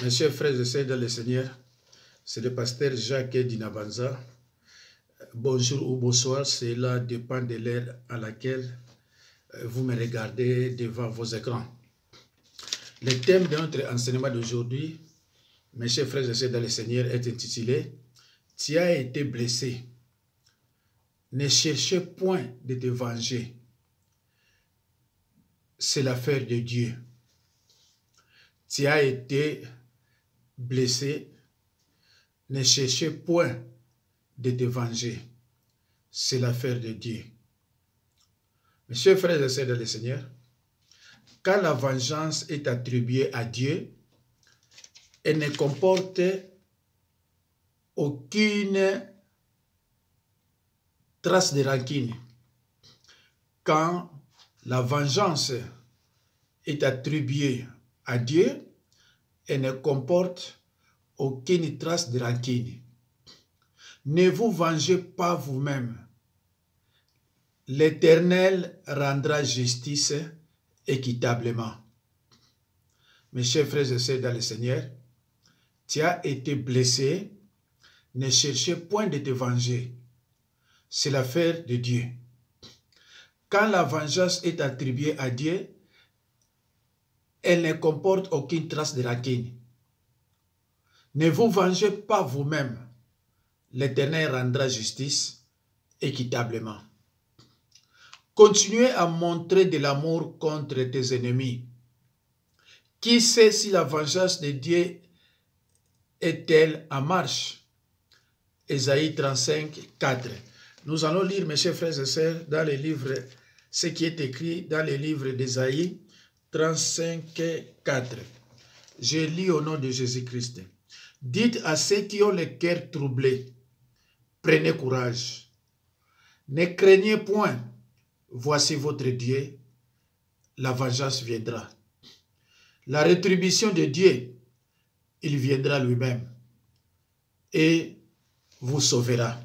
Mes chers frères et sœurs dans le Seigneur, c'est le pasteur Jacques Dinabanza. Bonjour ou bonsoir, cela dépend de l'heure à laquelle vous me regardez devant vos écrans. Le thème de notre enseignement d'aujourd'hui, mes chers frères et sœurs dans le Seigneur, est intitulé « Tu as été blessé. Ne cherchez point de te venger. C'est l'affaire de Dieu. » Tu as été blessé. Ne cherchez point de te venger. C'est l'affaire de Dieu. Mes chers frères et sœurs dans le Seigneur, quand la vengeance est attribuée à Dieu, elle ne comporte aucune trace de rancune. Quand la vengeance est attribuée à Dieu, elle ne comporte aucune trace de rancune. Ne vous vengez pas vous-même. L'Éternel rendra justice équitablement. Mes chers frères et sœurs dans le Seigneur, tu as été blessé, ne cherchez point de te venger. C'est l'affaire de Dieu. Quand la vengeance est attribuée à Dieu, elle ne comporte aucune trace de rancune. Ne vous vengez pas vous-même. L'Éternel rendra justice équitablement. Continuez à montrer de l'amour contre tes ennemis. Qui sait si la vengeance de Dieu est-elle en marche? Ésaïe 35, 4. Nous allons lire, mes chers frères et sœurs, dans les livres, ce qui est écrit dans les livres d'Ésaïe 35, 4. Je lis au nom de Jésus-Christ. Dites à ceux qui ont le cœur troublé, prenez courage. Ne craignez point, voici votre Dieu, la vengeance viendra. La rétribution de Dieu, il viendra lui-même et vous sauvera.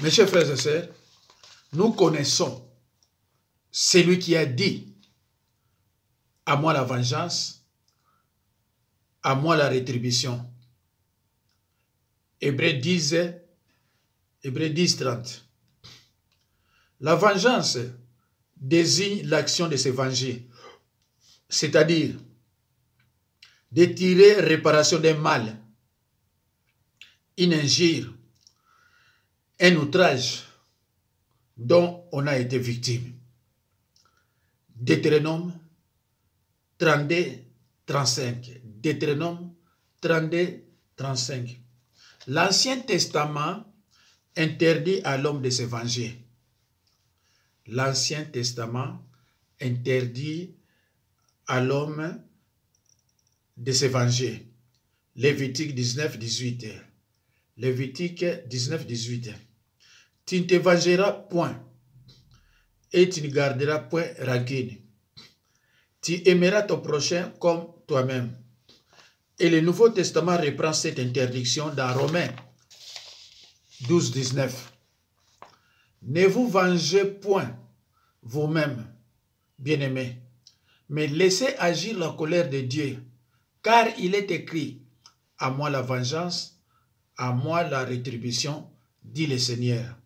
Mes chers frères et sœurs, nous connaissons celui qui a dit « À moi la vengeance, à moi la rétribution ». Hébreux 10, 30. La vengeance désigne l'action de se venger, c'est-à-dire de tirer réparation d'un mal, une injure, un outrage dont on a été victime. Deutéronome 32, 35. Deutéronome 32, 35. L'Ancien Testament interdit à l'homme de se venger. L'Ancien Testament interdit à l'homme de se venger. Lévitique 19, 18. Lévitique 19, 18. Tu ne te vengeras point et tu ne garderas point rancune. Tu aimeras ton prochain comme toi-même. Et le Nouveau Testament reprend cette interdiction dans Romains 12, 19. Ne vous vengez point vous-même, bien-aimés, mais laissez agir la colère de Dieu, car il est écrit, à moi la vengeance, à moi la rétribution, dit le Seigneur.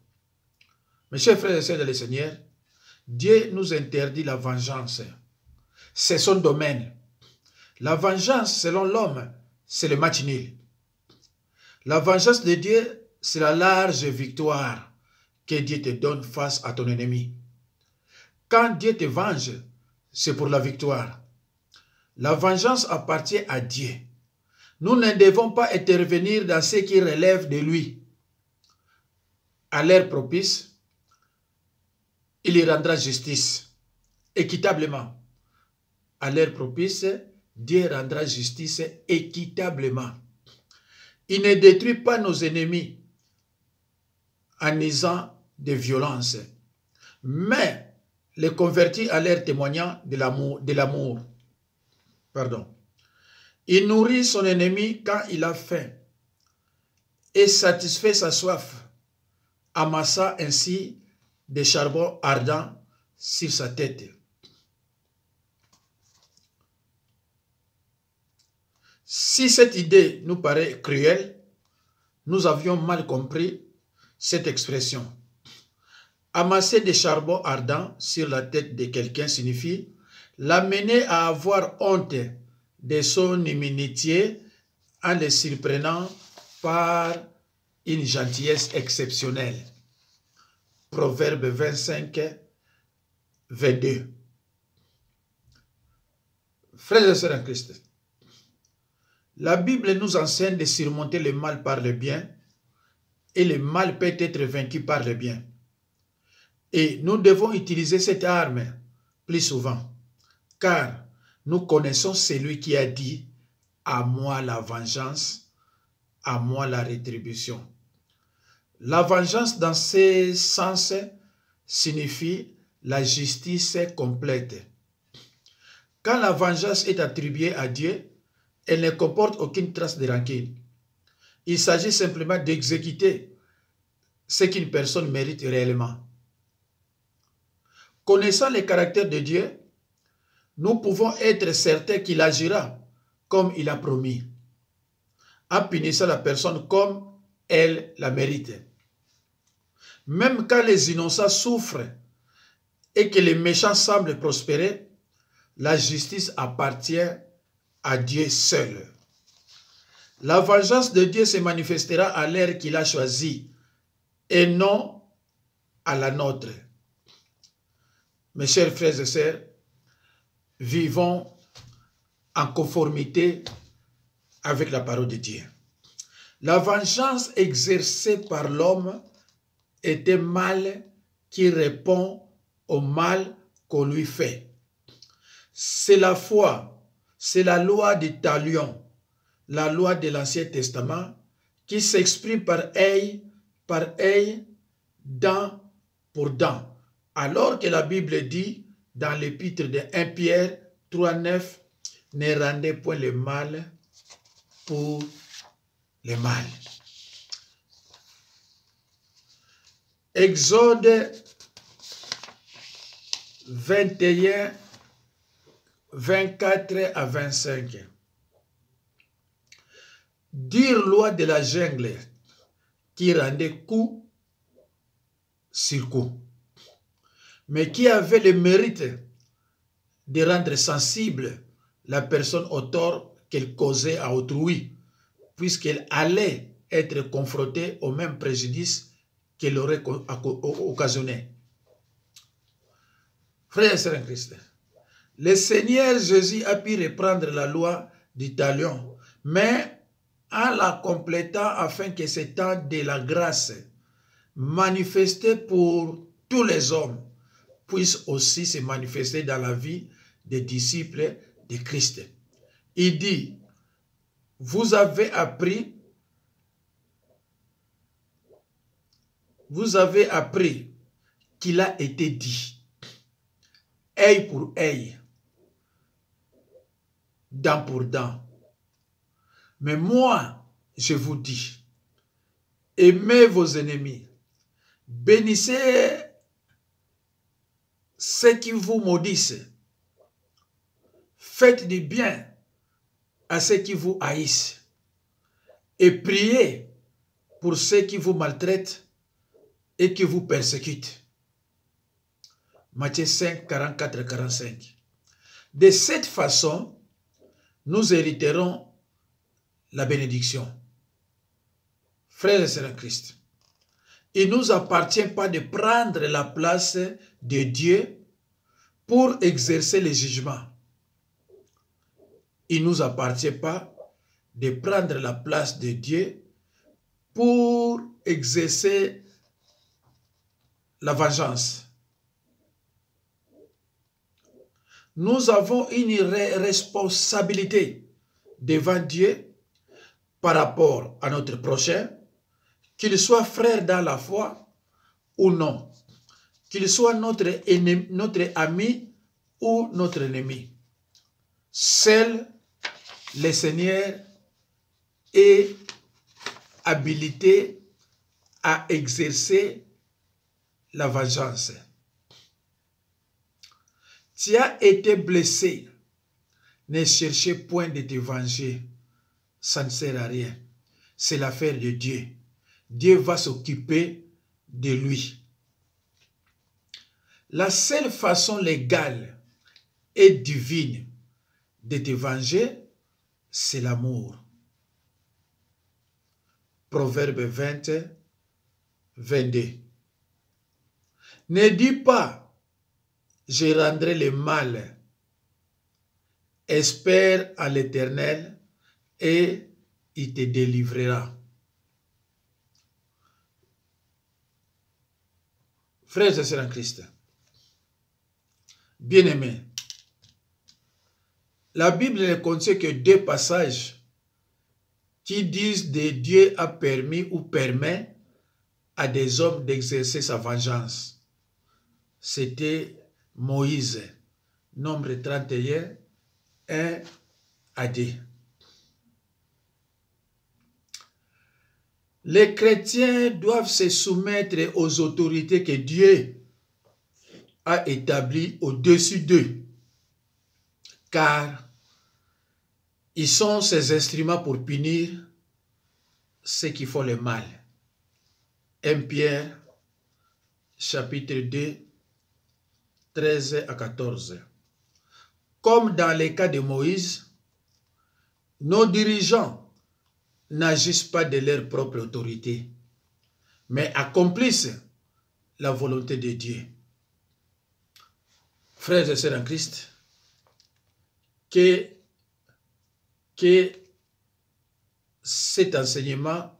Mes chers frères et sœurs de le Seigneur, Dieu nous interdit la vengeance. C'est son domaine. La vengeance, selon l'homme, c'est le match nul. La vengeance de Dieu, c'est la large victoire que Dieu te donne face à ton ennemi. Quand Dieu te venge, c'est pour la victoire. La vengeance appartient à Dieu. Nous ne devons pas intervenir dans ce qui relève de lui. À l'heure propice, il y rendra justice équitablement. À l'heure propice, Dieu rendra justice équitablement. Il ne détruit pas nos ennemis en usant de violence, mais les convertit à l'air témoignant de l'amour. Pardon. Il nourrit son ennemi quand il a faim et satisfait sa soif, amassant ainsi des charbons ardents sur sa tête. Si cette idée nous paraît cruelle, nous avions mal compris cette expression. Amasser des charbons ardents sur la tête de quelqu'un signifie l'amener à avoir honte de son immunité en le surprenant par une gentillesse exceptionnelle. Proverbe 25, 22. Frères et sœurs en Christ, la Bible nous enseigne de surmonter le mal par le bien et le mal peut être vaincu par le bien. Et nous devons utiliser cette arme plus souvent, car nous connaissons celui qui a dit « À moi la vengeance, à moi la rétribution ». La vengeance dans ce sens signifie la justice complète. Quand la vengeance est attribuée à Dieu, elle ne comporte aucune trace de rancune. Il s'agit simplement d'exécuter ce qu'une personne mérite réellement. Connaissant le caractère de Dieu, nous pouvons être certains qu'il agira comme il a promis, en punissant la personne comme elle la mérite. Même quand les innocents souffrent et que les méchants semblent prospérer, la justice appartient à Dieu seul. La vengeance de Dieu se manifestera à l'heure qu'il a choisie et non à la nôtre. Mes chers frères et sœurs, vivons en conformité avec la parole de Dieu. La vengeance exercée par l'homme est un mal qui répond au mal qu'on lui fait. C'est la foi, c'est la loi de Talion, la loi de l'Ancien Testament, qui s'exprime par œil, dent pour dent. Alors que la Bible dit dans l'épître de 1 Pierre 3,9, ne rendez point le mal pour le mal. Exode 21, 24 à 25. Dure loi de la jungle qui rendait coup sur coup, mais qui avait le mérite de rendre sensible la personne au tort qu'elle causait à autrui, puisqu'elle allait être confrontée au même préjudice qu'elle aurait occasionné. Frères et sœurs en Christ, le Seigneur Jésus a pu reprendre la loi du talion, mais en la complétant afin que ce temps de la grâce manifesté pour tous les hommes puisse aussi se manifester dans la vie des disciples de Christ. Il dit, vous avez appris qu'il a été dit, œil pour œil, dent pour dent. Mais moi, je vous dis, aimez vos ennemis, bénissez ceux qui vous maudissent, faites du bien à ceux qui vous haïssent et priez pour ceux qui vous maltraitent et qui vous persécutent. Matthieu 5, 44 et 45. De cette façon, nous hériterons la bénédiction. Frères et sœurs en Christ, il ne nous appartient pas de prendre la place de Dieu pour exercer le jugement. Il ne nous appartient pas de prendre la place de Dieu pour exercer la vengeance. Nous avons une responsabilité devant Dieu par rapport à notre prochain, qu'il soit frère dans la foi ou non, qu'il soit notre ami ou notre ennemi. Seul le Seigneur est habilité à exercer la vengeance. Tu as été blessé, ne cherchez point de te venger, ça ne sert à rien. C'est l'affaire de Dieu. Dieu va s'occuper de lui. La seule façon légale et divine de te venger, c'est l'amour. Proverbe 20, 22. Ne dis pas, je rendrai le mal. Espère à l'Éternel et il te délivrera. Frères et sœurs en Christ, bien-aimés, la Bible ne contient que 2 passages qui disent que Dieu a permis ou permet à des hommes d'exercer sa vengeance. C'était Moïse, Nombre 31, 1 à 2. Les chrétiens doivent se soumettre aux autorités que Dieu a établies au-dessus d'eux, car ils sont ses instruments pour punir ceux qui font le mal. 1 Pierre, chapitre 2, 13 à 14. Comme dans les cas de Moïse, nos dirigeants n'agissent pas de leur propre autorité, mais accomplissent la volonté de Dieu. Frères et sœurs en Christ, que cet enseignement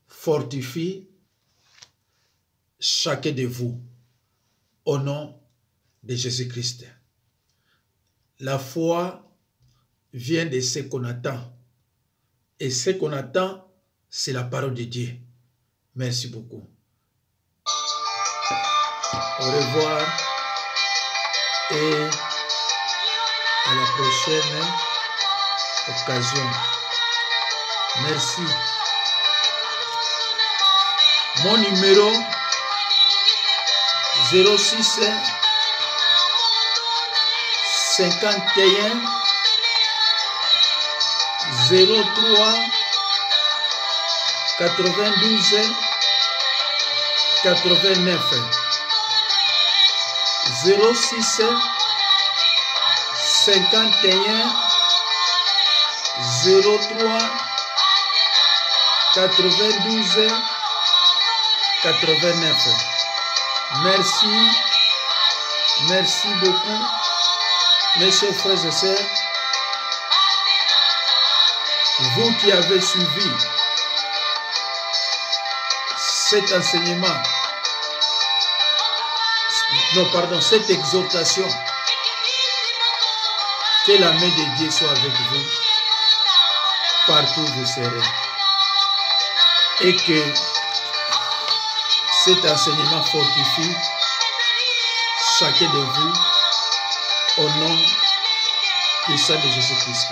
fortifie chacun de vous au nom de Jésus-Christ. La foi vient de ce qu'on attend. Et ce qu'on attend, c'est la parole de Dieu. Merci beaucoup. Au revoir et à la prochaine occasion. Merci. Mon numéro 06 51 03 92 89 06 51 03 92 89. Merci beaucoup, mes chers frères et sœurs. Vous qui avez suivi cet enseignement, cette exhortation, que la main de Dieu soit avec vous, partout où vous serez. Et que cet enseignement fortifie chacun de vous au nom puissant de Jésus-Christ.